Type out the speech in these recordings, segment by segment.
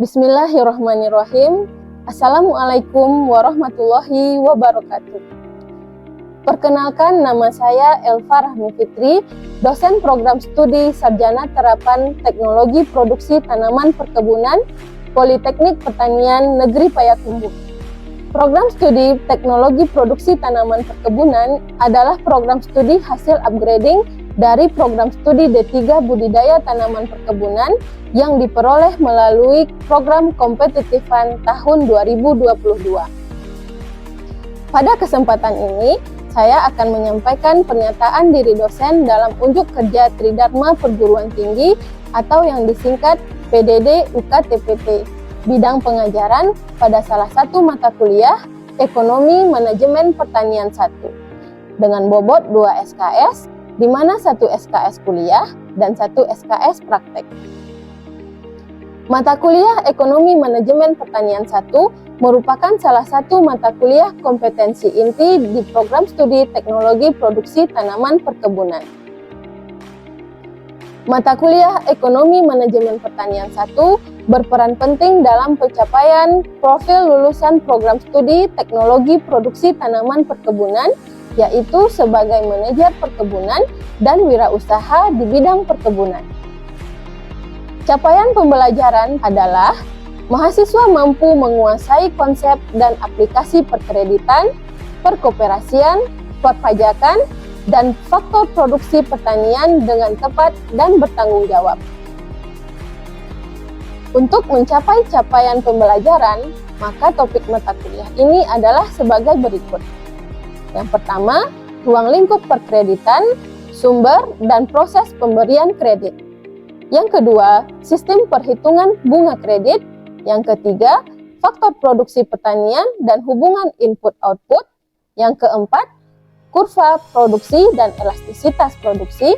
Bismillahirrahmanirrahim. Assalamualaikum warahmatullahi wabarakatuh. Perkenalkan, nama saya Elva Rahmi Fitri, dosen program studi Sarjana Terapan Teknologi Produksi Tanaman Perkebunan Politeknik Pertanian Negeri Payakumbuh. Program studi Teknologi Produksi Tanaman Perkebunan adalah program studi hasil upgrading dari program studi D3 Budidaya Tanaman Perkebunan yang diperoleh melalui program kompetitifan tahun 2022. Pada kesempatan ini, saya akan menyampaikan pernyataan diri dosen dalam unjuk kerja Tridharma Perguruan Tinggi atau yang disingkat PDD UKTPT, bidang pengajaran pada salah satu mata kuliah Ekonomi Manajemen Pertanian 1, dengan bobot 2 SKS, di mana 1 SKS kuliah dan 1 SKS praktek. Mata kuliah Ekonomi Manajemen Pertanian 1 merupakan salah satu mata kuliah kompetensi inti di program studi Teknologi Produksi Tanaman Perkebunan. Mata kuliah Ekonomi Manajemen Pertanian 1 berperan penting dalam pencapaian profil lulusan program studi Teknologi Produksi Tanaman Perkebunan, yaitu sebagai manajer perkebunan dan wirausaha di bidang perkebunan. Capaian pembelajaran adalah mahasiswa mampu menguasai konsep dan aplikasi perkreditan, perkoperasian, perpajakan, dan faktor produksi pertanian dengan tepat dan bertanggung jawab. Untuk mencapai capaian pembelajaran, maka topik mata kuliah ini adalah sebagai berikut. Yang pertama, ruang lingkup perkreditan, sumber dan proses pemberian kredit. Yang kedua, sistem perhitungan bunga kredit. Yang ketiga, faktor produksi pertanian dan hubungan input-output. Yang keempat, kurva produksi dan elastisitas produksi.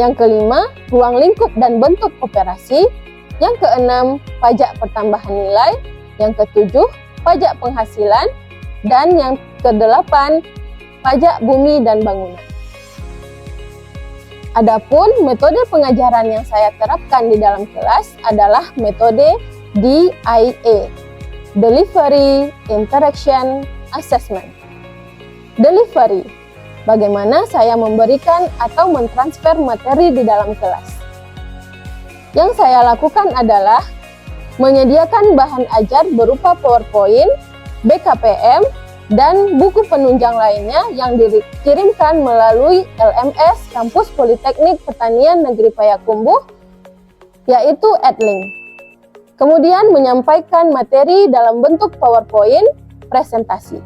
Yang kelima, ruang lingkup dan bentuk operasi. Yang keenam, pajak pertambahan nilai. Yang ketujuh, pajak penghasilan. Dan yang kedelapan, pajak bumi dan bangunan. Adapun metode pengajaran yang saya terapkan di dalam kelas adalah metode DIA, Delivery Interaction Assessment. Delivery, bagaimana saya memberikan atau mentransfer materi di dalam kelas. Yang saya lakukan adalah menyediakan bahan ajar berupa PowerPoint, BKPM, dan buku penunjang lainnya yang dikirimkan melalui LMS Kampus Politeknik Pertanian Negeri Payakumbuh, yaitu Adlink. Kemudian menyampaikan materi dalam bentuk PowerPoint presentasi.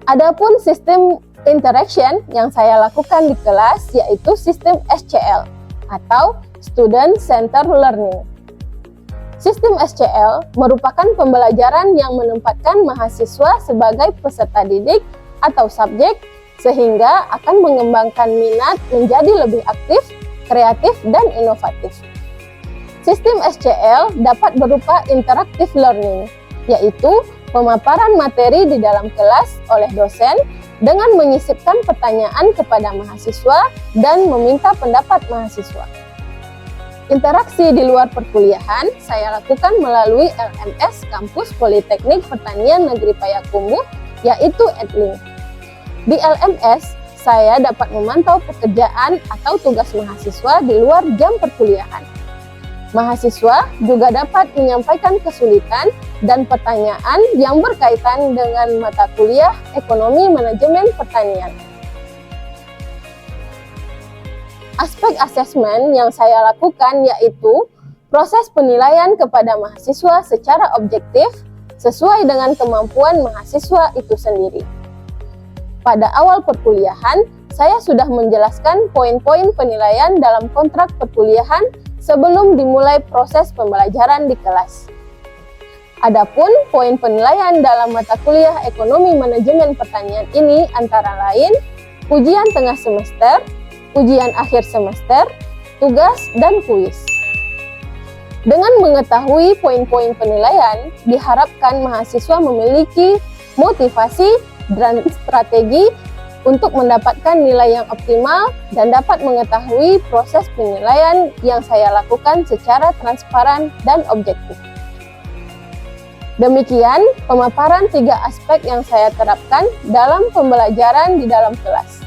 Adapun sistem interaction yang saya lakukan di kelas yaitu sistem SCL atau Student Centered Learning. Sistem SCL merupakan pembelajaran yang menempatkan mahasiswa sebagai peserta didik atau subjek sehingga akan mengembangkan minat menjadi lebih aktif, kreatif, dan inovatif. Sistem SCL dapat berupa interactive learning, yaitu pemaparan materi di dalam kelas oleh dosen dengan menyisipkan pertanyaan kepada mahasiswa dan meminta pendapat mahasiswa. Interaksi di luar perkuliahan saya lakukan melalui LMS Kampus Politeknik Pertanian Negeri Payakumbuh, yaitu Adlink. Di LMS, saya dapat memantau pekerjaan atau tugas mahasiswa di luar jam perkuliahan. Mahasiswa juga dapat menyampaikan kesulitan dan pertanyaan yang berkaitan dengan mata kuliah Ekonomi Manajemen Pertanian. Aspek asesmen yang saya lakukan yaitu proses penilaian kepada mahasiswa secara objektif sesuai dengan kemampuan mahasiswa itu sendiri. Pada awal perkuliahan, saya sudah menjelaskan poin-poin penilaian dalam kontrak perkuliahan sebelum dimulai proses pembelajaran di kelas. Adapun poin penilaian dalam mata kuliah Ekonomi Manajemen Pertanian ini antara lain ujian tengah semester, ujian akhir semester, tugas, dan kuis. Dengan mengetahui poin-poin penilaian, diharapkan mahasiswa memiliki motivasi dan strategi untuk mendapatkan nilai yang optimal dan dapat mengetahui proses penilaian yang saya lakukan secara transparan dan objektif. Demikian pemaparan 3 aspek yang saya terapkan dalam pembelajaran di dalam kelas.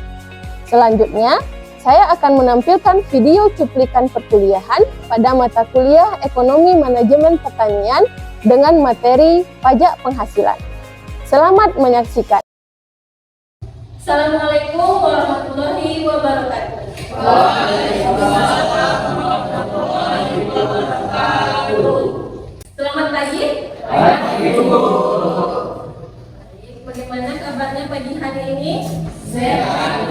Selanjutnya, saya akan menampilkan video cuplikan perkuliahan pada mata kuliah Ekonomi Manajemen Pertanian dengan materi pajak penghasilan. Selamat menyaksikan. Assalamualaikum warahmatullahi wabarakatuh. Waalaikumsalam warahmatullahi wabarakatuh. Selamat pagi. Bagaimana kabarnya pagi hari ini? Sehat.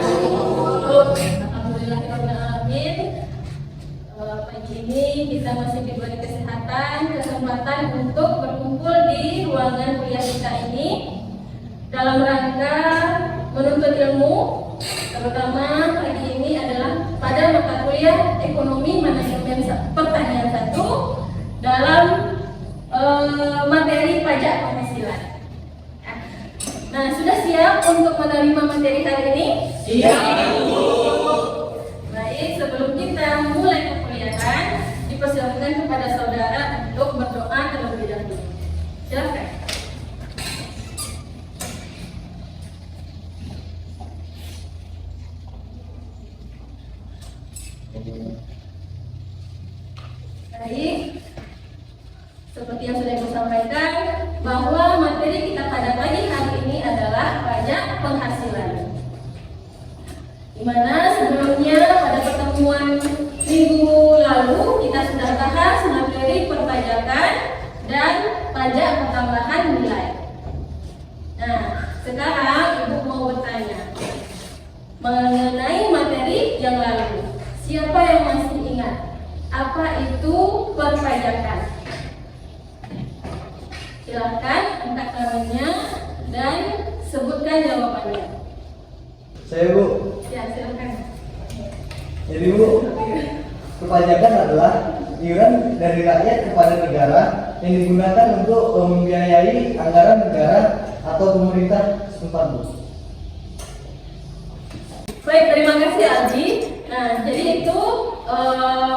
Alhamdulillahirobbilalamin. Pagi ini kita masih diberi kesempatan untuk berkumpul di ruangan kuliah kita ini dalam rangka menuntut ilmu, terutama pagi ini adalah pada mata kuliah Ekonomi Manajemen Pertanian 1 dalam materi pajak penghasilan. Nah, sudah siap untuk menerima materi hari ini? Siap. Baik, sebelum kita mulai perkuliahan, dipersilakan kepada saudara untuk berdoa terlebih dahulu. Silakan. Baik, seperti yang sudah saya sampaikan bahwa materi kita pada pagi hari ini adalah pajak penghasilan. Di mana sebelumnya pada pertemuan minggu lalu kita sudah bahas materi perpajakan dan pajak pertambahan nilai. Nah, sekarang Ibu mau bertanya mengenai materi yang lalu. Siapa yang masih ingat apa itu perpajakan? Silahkan angkat tangannya dan sebutkan jawabannya. Saya, Bu. Ya, silakan. Jadi, Bu, perpajakan adalah iuran dari rakyat kepada negara yang digunakan untuk membiayai anggaran negara atau pemerintah setempat, Bu. Baik, terima kasih Aldi. Nah, jadi itu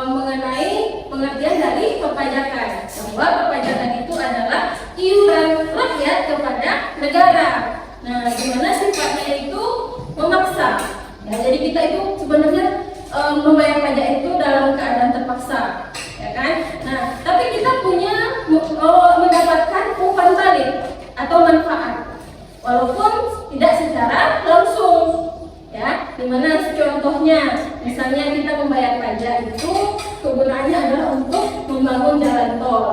mengenai pengertian dari perpajakan. Bahwa perpajakan itu adalah iuran rakyat kepada negara. Nah, gimana sifatnya itu memaksa. Ya, jadi kita itu sebenarnya membayar pajak itu dalam keadaan terpaksa, ya kan? Nah, tapi kita punya mendapatkan umpan balik atau manfaat, walaupun tidak secara langsung. Ya, dimana contohnya, misalnya kita membayar pajak itu kegunaannya adalah untuk membangun jalan tol,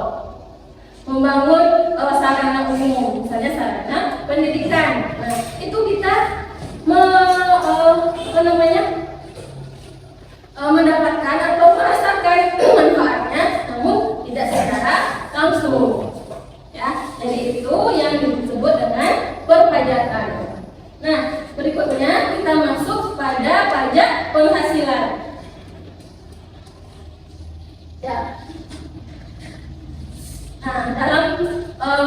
membangun sarana umum, misalnya sarana pendidikan. Nah, itu kita mendapatkan atau merasakan manfaatnya, namun tidak secara langsung. Ya, jadi itu yang disebut dengan perpajakan. Nah, berikutnya kita masuk pada pajak penghasilan. Ya. Nah, dalam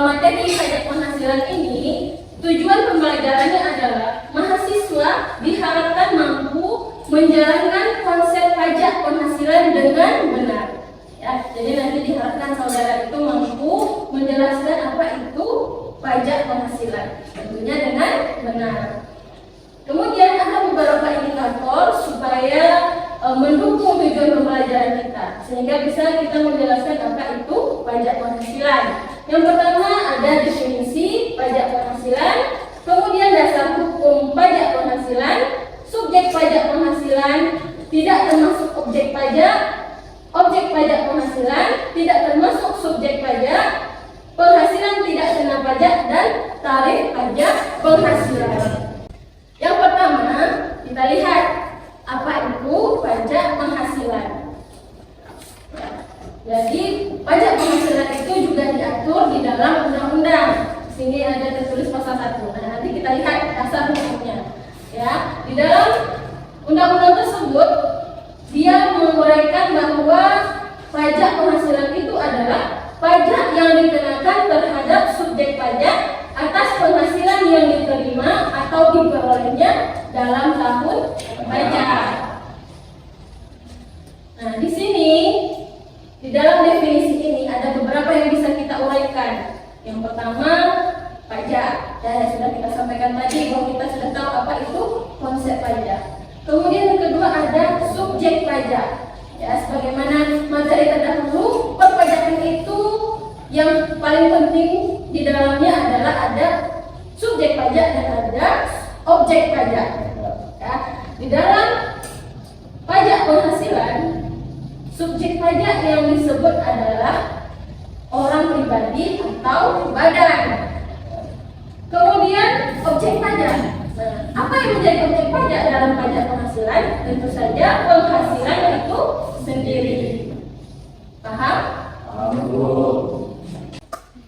materi pajak penghasilan ini, tujuan pembelajarannya adalah mahasiswa diharapkan mampu menjalankan konsep pajak penghasilan dengan benar. Ya, jadi nanti diharapkan saudara itu mampu menjelaskan apa itu pajak penghasilan, tentunya dengan benar. Kemudian ada beberapa indikator supaya mendukung tujuan pembelajaran kita, sehingga bisa kita menjelaskan apa itu pajak penghasilan. Yang pertama ada definisi pajak penghasilan, kemudian dasar hukum pajak penghasilan, subjek pajak penghasilan, tidak termasuk objek pajak penghasilan, tidak termasuk subjek pajak, penghasilan tidak kena pajak, dan tarif pajak penghasilan. Yang pertama, kita lihat apa itu pajak penghasilan. Jadi, pajak penghasilan itu juga diatur di dalam undang-undang. Sini ada tertulis pasal 1. Nah, nanti kita lihat dasar hukumnya. Ya, di dalam undang-undang tersebut dia menguraikan bahwa pajak penghasilan itu adalah pajak yang dikenakan terhadap subjek pajak atas penghasilan yang diterima atau diperolehnya dalam tahun pajak. Nah, di sini di dalam definisi ini ada beberapa yang bisa kita uraikan. Yang pertama, pajak. Dan sudah kita sampaikan tadi bahwa kita sudah tahu apa itu konsep pajak. Kemudian yang kedua ada subjek pajak. Ya, sebagaimana materi terdahulu, perpajakan itu yang paling penting di dalamnya adalah ada subjek pajak dan ada objek pajak. Ya, di dalam pajak penghasilan, subjek pajak yang disebut adalah orang pribadi atau badan. Kemudian objek pajak. Nah, apa yang menjadi objek pajak dalam pajak penghasilan? Tentu saja penghasilan itu sendiri. Paham?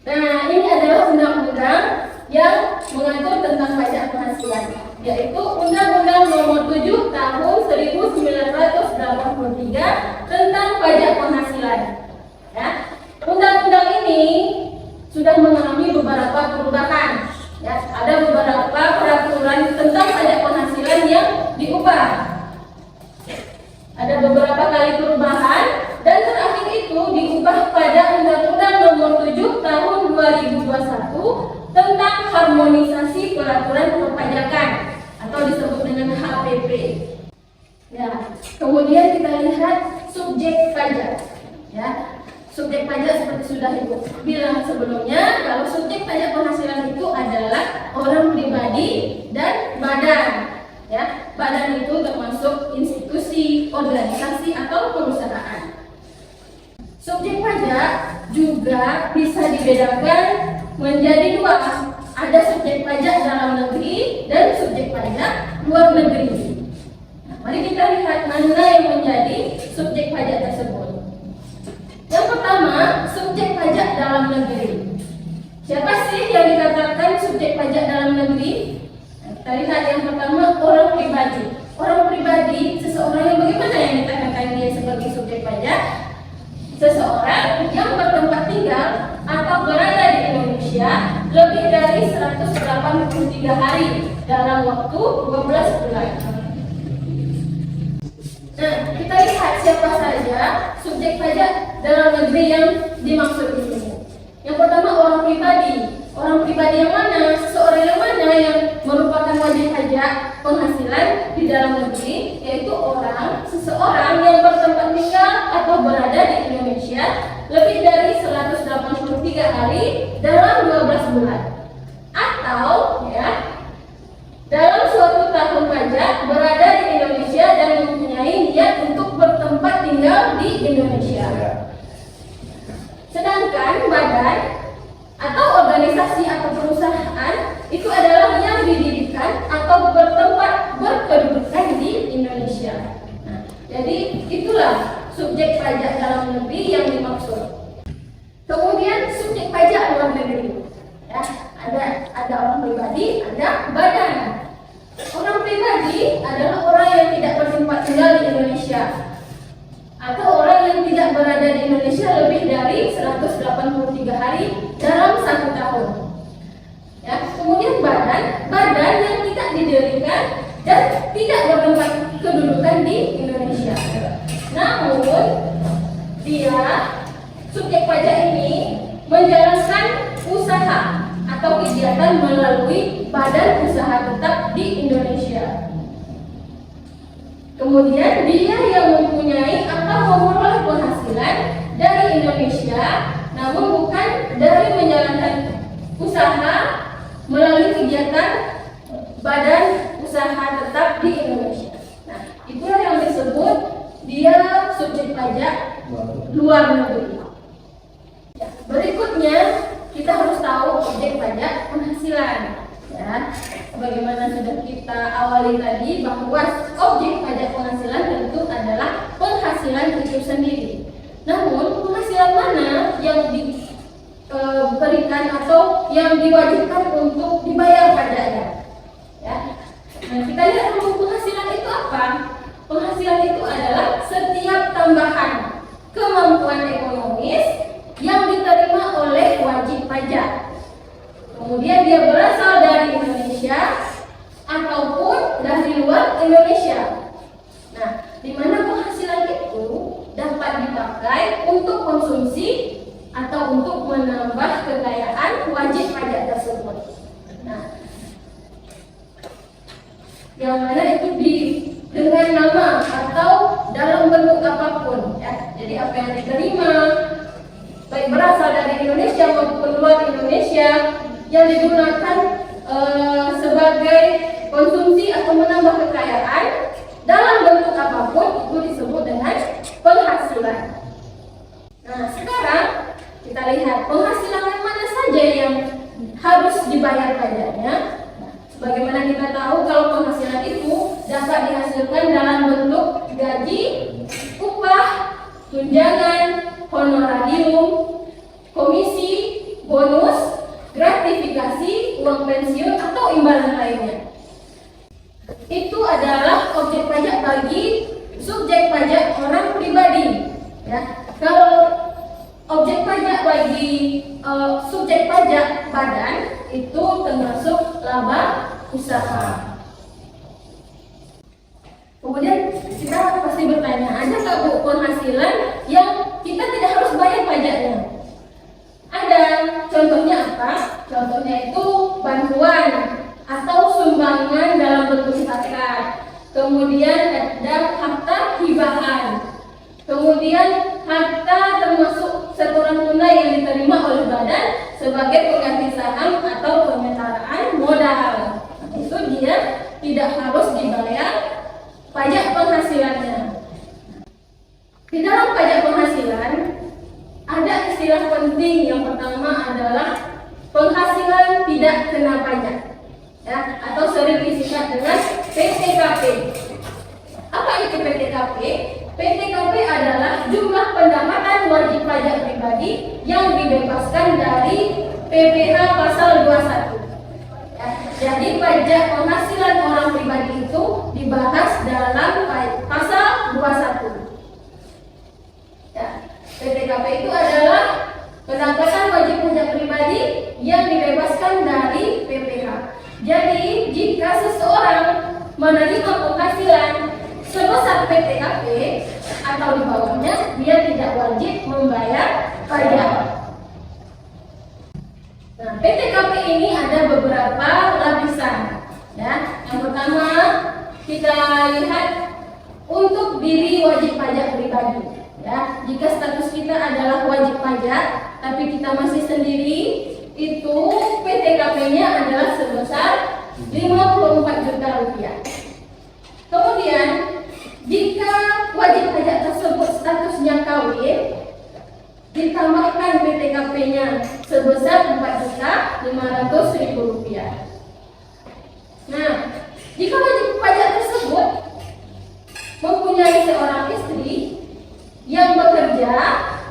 Nah, ini adalah undang-undang yang mengatur tentang pajak penghasilan, yaitu Undang-Undang Nomor 7 Tahun 1983 tentang pajak penghasilan. Ya, undang-undang ini sudah mengalami beberapa perubahan. Ya, ada beberapa peraturan tentang pajak penghasilan yang diubah. Ada beberapa kali perubahan dan terakhir itu diubah pada Undang-Undang Nomor 7 Tahun 2021 tentang harmonisasi peraturan perpajakan atau disebut dengan HPP. Ya, kemudian kita lihat subjek pajak. Ya, subjek pajak seperti sudah Ibu bilang sebelumnya, kalau subjek pajak penghasilan itu adalah orang pribadi dan badan. Ya, badan itu termasuk institusi, organisasi atau perusahaan. Subjek pajak juga bisa dibedakan menjadi dua. Ada subjek pajak dalam negeri dan subjek pajak luar negeri. Nah, mari kita lihat mana yang menjadi subjek pajak tersebut. Yang pertama, subjek pajak dalam negeri. Siapa sih yang dikatakan subjek pajak dalam negeri? Nah, kita lihat yang pertama, orang pribadi. Orang pribadi, seseorang yang bagaimana yang dikatakan dia sebagai subjek pajak? Seseorang yang bertempat tinggal atau berada di Indonesia lebih dari 183 hari dalam waktu 12 bulan. Nah, kita lihat siapa saja subjek pajak dalam negeri yang dimaksud di sini. Yang pertama, orang pribadi. Orang pribadi yang mana? Seseorang yang mana yang merupakan wajib pajak penghasilan di dalam negeri, yaitu seseorang yang bertempat tinggal atau berada di Indonesia lebih dari 183 hari dalam 12 bulan. Atau ya, dalam suatu tahun pajak berada di Indonesia dan mempunyai niat untuk bertempat tinggal di Indonesia. Sedangkan badan atau organisasi atau perusahaan itu adalah yang didirikan atau bertempat berkedudukan di Indonesia. Nah, jadi itulah subjek pajak dalam negeri yang dimaksud. Kemudian subjek pajak luar negeri. Ya, ada orang pribadi, ada badan. Orang pribadi adalah orang yang tidak bertempat tinggal di Indonesia atau orang yang tidak berada di Indonesia lebih dari 183 hari dalam 1 tahun. Ya, kemudian badan yang tidak didirikan dan tidak bertempat kedudukan di Indonesia. Namun dia subjek pajak ini menjalankan usaha atau kegiatan melalui badan usaha tetap di Indonesia. Kemudian dia yang mempunyai atau memperoleh penghasilan dari Indonesia, namun bukan dari menjalankan usaha melalui kegiatan badan usaha tetap di Indonesia. Nah, itulah yang disebut dia subjek pajak luar negeri. Ya, berikutnya kita harus tahu objek pajak penghasilan. Ya, bagaimana sudah kita awali tadi bahwa objek pajak penghasilan tentu adalah penghasilan itu sendiri. Namun penghasilan mana yang diberikan atau yang diwajibkan untuk dibayar pajaknya? Ya. Nah, kita lihat dulu penghasilan itu apa? Penghasilan itu adalah setiap tambahan kemampuan ekonomis yang diterima oleh wajib pajak. Kemudian dia berasal dari Indonesia ataupun dari luar Indonesia. Nah, di mana penghasilan itu dapat dipakai untuk konsumsi atau untuk menambah kekayaan wajib pajak tersebut. Nah, yang mana itu dengan nama atau dalam bentuk apapun, ya. Jadi apa yang diterima, baik berasal dari Indonesia maupun luar Indonesia, yang digunakan sebagai konsumsi atau menambah kekayaan dalam bentuk apapun, itu disebut dengan penghasilan. Nah, sekarang kita lihat penghasilan yang mana saja yang harus dibayar pajaknya. Nah, sebagaimana kita tahu kalau penghasilan itu dapat dihasilkan dalam bentuk gaji, upah, tunjangan, honorarium, komisi, bonus, gratifikasi, uang pensiun atau imbalan lainnya. Itu adalah objek pajak bagi subjek pajak orang pribadi. Ya, kalau objek pajak bagi subjek pajak badan itu termasuk laba usaha. Kemudian kita pasti bertanya, ada nggak Bu penghasilan yang kita tidak harus bayar pajaknya? Ada. Contohnya apa? Contohnya itu bantuan atau sumbangan dalam bentuk zakat. Kemudian ada harta hibahan. Kemudian harta termasuk setoran tunai yang diterima oleh badan sebagai pengganti saham atau penyetaraan modal. Itu dia tidak harus dibayar pajak penghasilannya. Di dalam pajak penghasilan ada istilah penting. Yang pertama adalah penghasilan tidak kena pajak, ya, atau sering disingkat dengan PTKP. Apa itu PTKP? PTKP adalah jumlah pendapatan wajib pajak pribadi yang dibebaskan dari PPh pasal 21. Ya, jadi pajak penghasilan orang pribadi itu dibahas dalam pasal 21. Ya, PTKP itu adalah pendapatan wajib pajak pribadi yang dibebaskan dari PPh. Jadi jika seseorang menerima penghasilan sebesar PTKP atau di bawahnya, dia tidak wajib membayar pajak. Nah, PTKP ini ada beberapa lapisan. Ya, yang pertama kita lihat untuk diri wajib pajak pribadi. Ya, jika status kita adalah wajib pajak, tapi kita masih sendiri, itu PTKP-nya adalah sebesar 54 juta rupiah. Kemudian, jika wajib pajak tersebut statusnya kawin, ditambahkan PTKP-nya sebesar 4.500.000 rupiah. Nah, jika wajib pajak tersebut mempunyai seorang istri yang bekerja,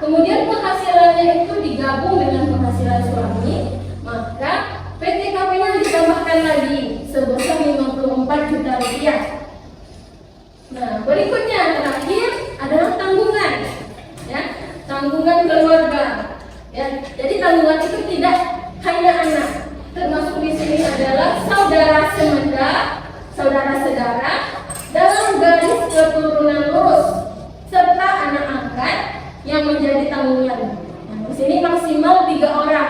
kemudian penghasilannya itu digabung dengan penghasilan suami, maka PTKP-nya ditambahkan lagi sebesar 54 juta rupiah. Nah, berikutnya terakhir adalah tanggungan, ya, tanggungan keluarga. Ya, jadi tanggungan itu tidak hanya anak, termasuk di sini adalah saudara semenda, saudara-saudara dalam garis keturunan lurus, serta anak angkat yang menjadi tanggungan. Nah, di sini maksimal 3 orang.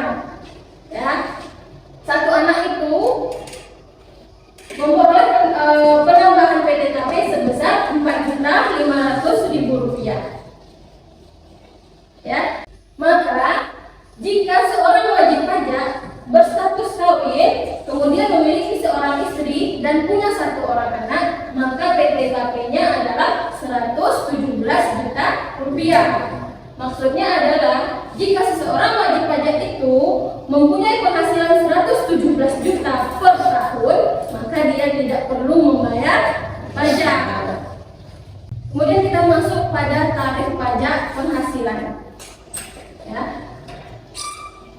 Ya, satu anak itu memperoleh penambahan PTKP sebesar 4.500.000 rupiah. Ya, maka jika seorang wajib pajak berstatus kawin, kemudian memiliki seorang istri dan punya 1 orang anak, maka PTKP-nya adalah 117 juta rupiah. Maksudnya adalah jika seseorang wajib pajak itu mempunyai penghasilan 117 juta per tahun, maka dia tidak perlu membayar pajak. Kemudian kita masuk pada tarif pajak penghasilan. Ya.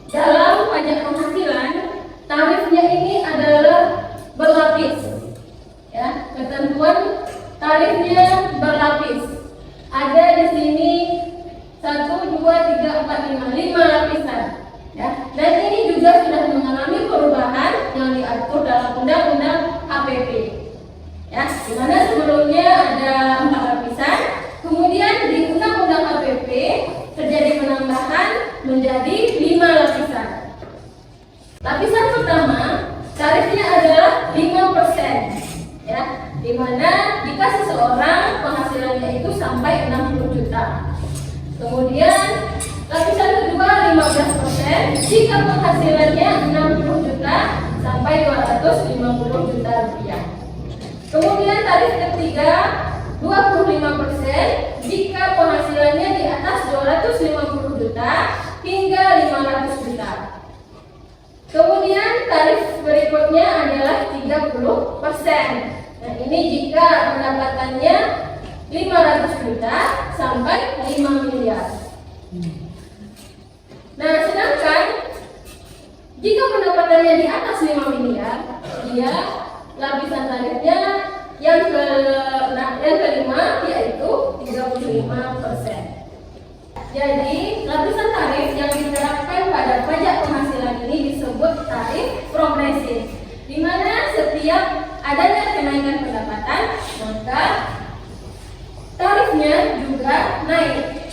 Dalam pajak penghasilan, tarifnya ini adalah berlapis. Ya, ketentuan tarifnya berlapis. Ada di sini 1, 2, 3, 4, 5 lapisan. Ya, dan ini juga sudah mengalami perubahan yang diatur dalam Undang-Undang HPP. Ya, di mana sebelumnya ada 4 lapisan, kemudian di Undang-Undang KPP terjadi penambahan menjadi 5 lapisan. Lapisan pertama, tarifnya adalah 5%, ya, di mana jika seseorang penghasilannya itu sampai 60 juta. Kemudian lapisan kedua 15% jika penghasilannya 60 juta sampai 250 juta rupiah. Kemudian tarif ketiga 25% jika penghasilannya di atas 250 juta hingga 500 juta. Kemudian tarif berikutnya adalah 30%. Nah, ini jika pendapatannya 500 juta sampai 5 miliar. Nah, sedangkan jika pendapatannya di atas 5 miliar, dia lapisan tarifnya yang kelima yaitu 35%. Jadi, lapisan tarif yang diterapkan pada pajak penghasilan ini disebut tarif progresif, di mana setiap adanya kenaikan pendapatan, maka tarifnya juga naik.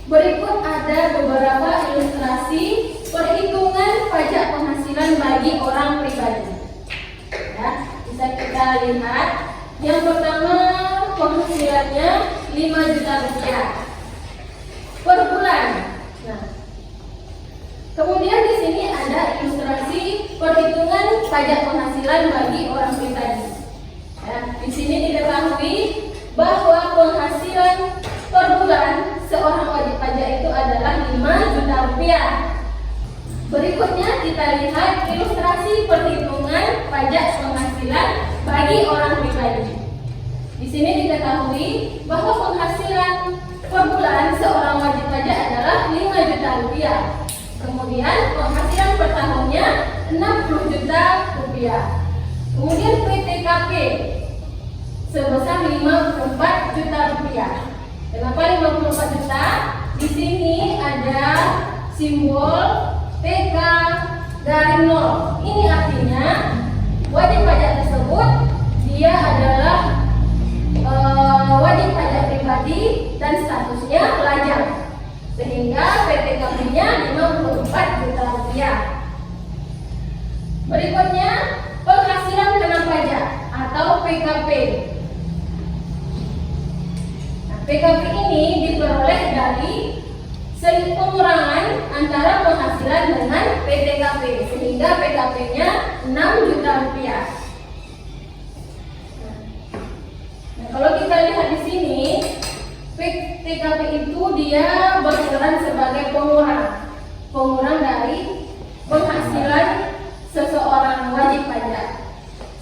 Berikut ada beberapa ilustrasi perhitungan pajak penghasilan bagi orang pribadi. Ya, bisa kita lihat. Yang pertama, penghasilannya 5 juta rupiah per bulan. Nah, kemudian di sini ada ilustrasi perhitungan pajak penghasilan bagi orang pribadi. Ya, di sini diketahui bahwa penghasilan per bulan seorang wajib pajak itu adalah 5 juta rupiah. Berikutnya kita lihat ilustrasi perhitungan pajak penghasilan bagi orang pribadi. Di sini diketahui bahwa penghasilan per bulan seorang wajib pajak adalah 5 juta rupiah. Kemudian penghasilan per tahunnya 60 juta rupiah. Kemudian PTKP sebesar 54 juta rupiah. Kenapa 54 juta? Di sini ada simbol PK garing 0. Ini artinya wajib pajak tersebut dia adalah wajib pajak pribadi dan statusnya pelajar, sehingga PTKP-nya 54 juta rupiah. Berikutnya penghasilan kena pajak atau PKP. PKP ini diperoleh dari pengurangan antara penghasilan dengan PTKP, sehingga PKP-nya 6 juta rupiah. Nah, kalau kita lihat di sini, PTKP itu dia berperan sebagai pengurang dari penghasilan seseorang wajib pajak,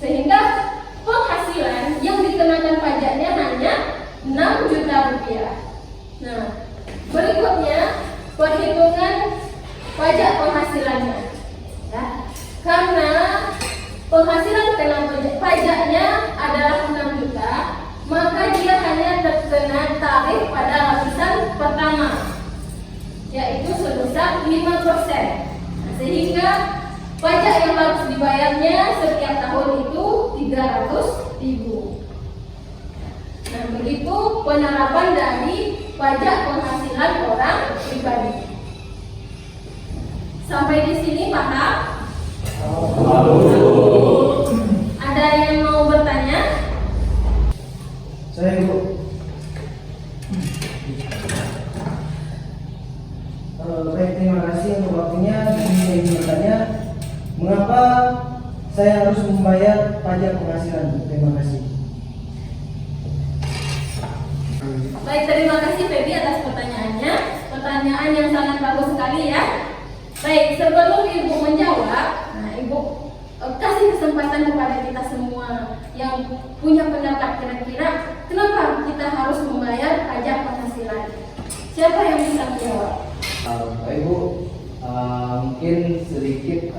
sehingga penghasilan yang dikenakan pajaknya hanya 6 juta rupiah. Nah, berikutnya perhitungan pajak penghasilannya. Ya, karena penghasilan kena pajaknya adalah 6 juta, maka dia hanya terkena tarif pada lapisan pertama, yaitu sebesar 5%. Nah, sehingga pajak yang harus dibayarnya setiap tahun itu 300.000. Nah, begitu penerapan dari pajak penghasilan orang pribadi. Sampai di sini paham? Ada yang mau bertanya? Saya Bu. Baik, terima kasih untuk waktunya. Saya ingin bertanya, mengapa saya harus membayar pajak penghasilan? Terima kasih. Baik, terima kasih Feby atas pertanyaannya. Pertanyaan yang sangat bagus sekali ya. Baik, sebelum Ibu menjawab, nah Ibu kasih kesempatan kepada kita semua yang punya pendapat kira-kira kenapa kita harus membayar pajak penghasilan. Siapa yang bisa menjawab? Ibu, mungkin sedikit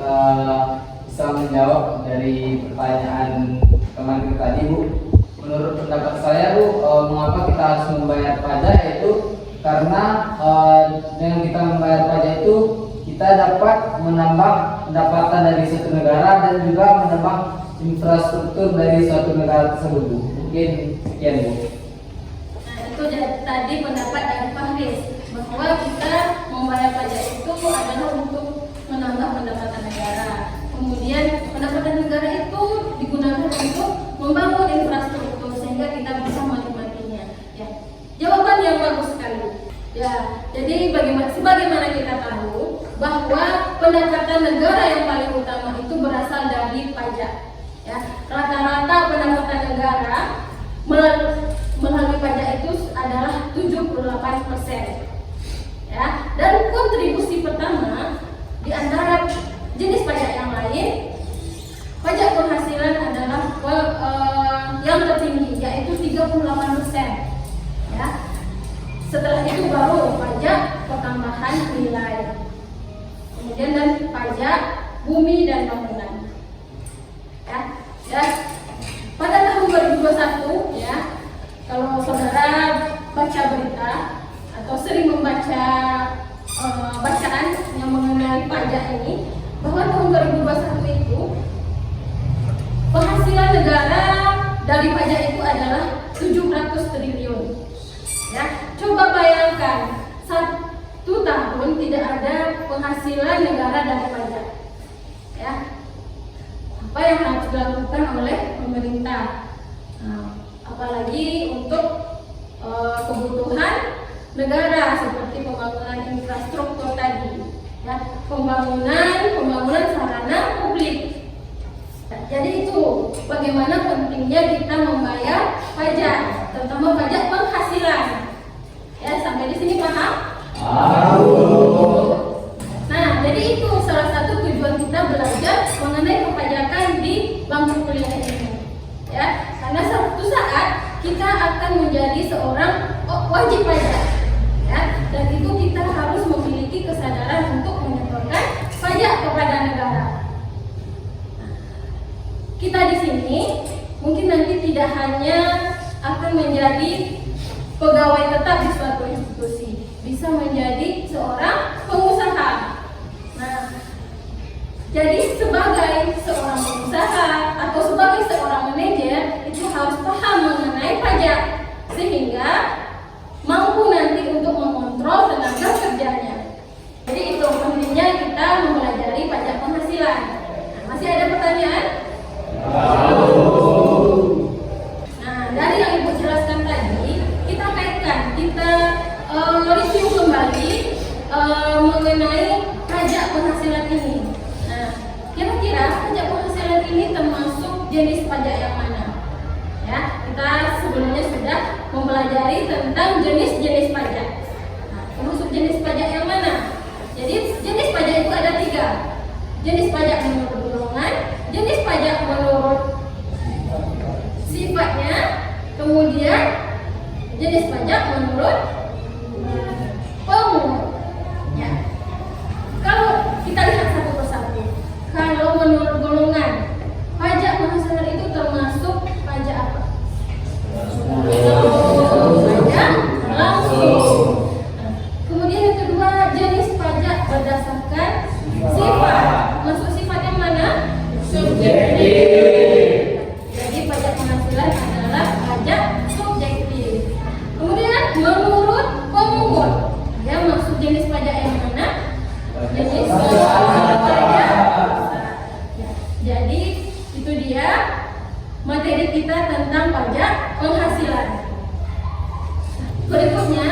bisa menjawab dari pertanyaan teman kita tadi, Bu. Menurut pendapat saya, Bu, mengapa kita harus membayar pajak, yaitu karena dengan kita membayar pajak itu kita dapat menambah pendapatan dari suatu negara dan juga menambah infrastruktur dari suatu negara tersebut, Bu. Mungkin sekian, Bu. Nah, itu tadi pendapat dari Fahris bahwa kita membayar pajak itu adalah untuk menambah pendapatan negara. Kemudian pendapatan negara itu digunakan untuk membangun infrastruktur sehingga kita bisa menikmatinya. Ya, jawaban yang bagus sekali. Ya, jadi sebagaimana kita tahu bahwa pendapatan negara yang paling utama itu berasal dari pajak. Ya, rata-rata pendapatan negara melalui pajak itu adalah 78%. Ya, dan kontribusi pertama di antara jenis pajak yang lain, pajak penghasilan adalah yang tertinggi, yaitu 38%. Ya. Setelah itu baru pajak pertambahan nilai, kemudian dan pajak bumi dan bangunan. Ya, pada tahun 2021, ya, kalau saudara baca berita atau sering membaca bacaan yang mengenai pajak ini, bahwa tahun 2021 itu penghasilan negara dari pajak itu adalah 700 triliun. Ya, coba bayangkan 1 tahun tidak ada penghasilan negara dari pajak. Ya, apa yang harus dilakukan oleh pemerintah? Apalagi untuk kebutuhan negara seperti pembangunan infrastruktur tadi, ya, pembangunan sarana publik. Jadi itu bagaimana pentingnya kita membayar pajak, terutama pajak penghasilan. Ya, sampai di sini paham? Nah, jadi itu salah satu tujuan kita belajar mengenai perpajakan di bangku kuliah ini. Ya, karena suatu saat kita akan menjadi seorang wajib pajak. Ya, dan itu kita harus memiliki kesadaran untuk menyetorkan pajak kepada negara. Kita di sini mungkin nanti tidak hanya akan menjadi pegawai tetap di suatu institusi, bisa menjadi seorang pengusaha. Nah, jadi sebagai seorang pengusaha atau sebagai seorang manajer itu harus paham mengenai pajak sehingga mampu nanti untuk mengontrol tenaga kerjanya. Jadi itu pentingnya kita mempelajari pajak penghasilan. Nah, masih ada pertanyaan? Nah, dari yang Ibu jelaskan tadi, kita kaitkan, kita mereview kembali mengenai pajak penghasilan ini. Nah, kira-kira pajak penghasilan ini termasuk jenis pajak yang mana? Ya, kita sebelumnya sudah mempelajari tentang jenis-jenis pajak. Nah, termasuk jenis pajak yang mana? Jadi jenis pajak itu ada 3. Jenis pajak menurut golongan, jenis pajak menurut sifatnya, kemudian jenis pajak menurut pemungut. Ya. Kalau kita lihat satu persatu, kalau menurut golongan, pajak penghasilan itu termasuk pajak apa? Pajak langsung. Kemudian yang kedua, jenis pajak berdasarkan sifat. Masuk sifat yang mana? Subjektif. Jadi pajak penghasilan adalah pajak subjektif. Kemudian menurut pemungut, ya, masuk jenis pajak yang mana? Jenis pajak. Jadi itu dia materi kita tentang pajak penghasilan. Berikutnya,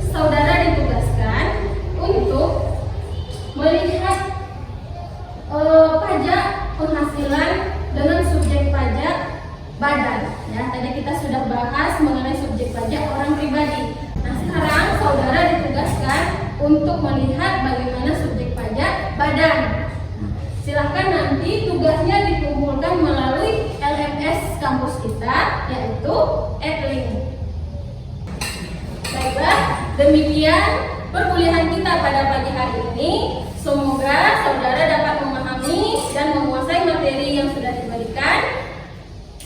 saudara ditugaskan untuk melihat pajak penghasilan dengan subjek pajak badan. Ya, tadi kita sudah bahas mengenai subjek pajak orang pribadi. Nah, sekarang saudara ditugaskan untuk melihat bagaimana subjek pajak badan. Silahkan nanti tugasnya dikumpulkan melalui LMS kampus kita, yaitu @link. Baiklah, demikian perkuliahan kita pada pagi hari ini. Semoga saudara dapat memahami dan menguasai materi yang sudah diberikan.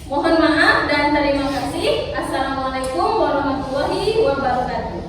Mohon maaf dan terima kasih. Assalamualaikum warahmatullahi wabarakatuh.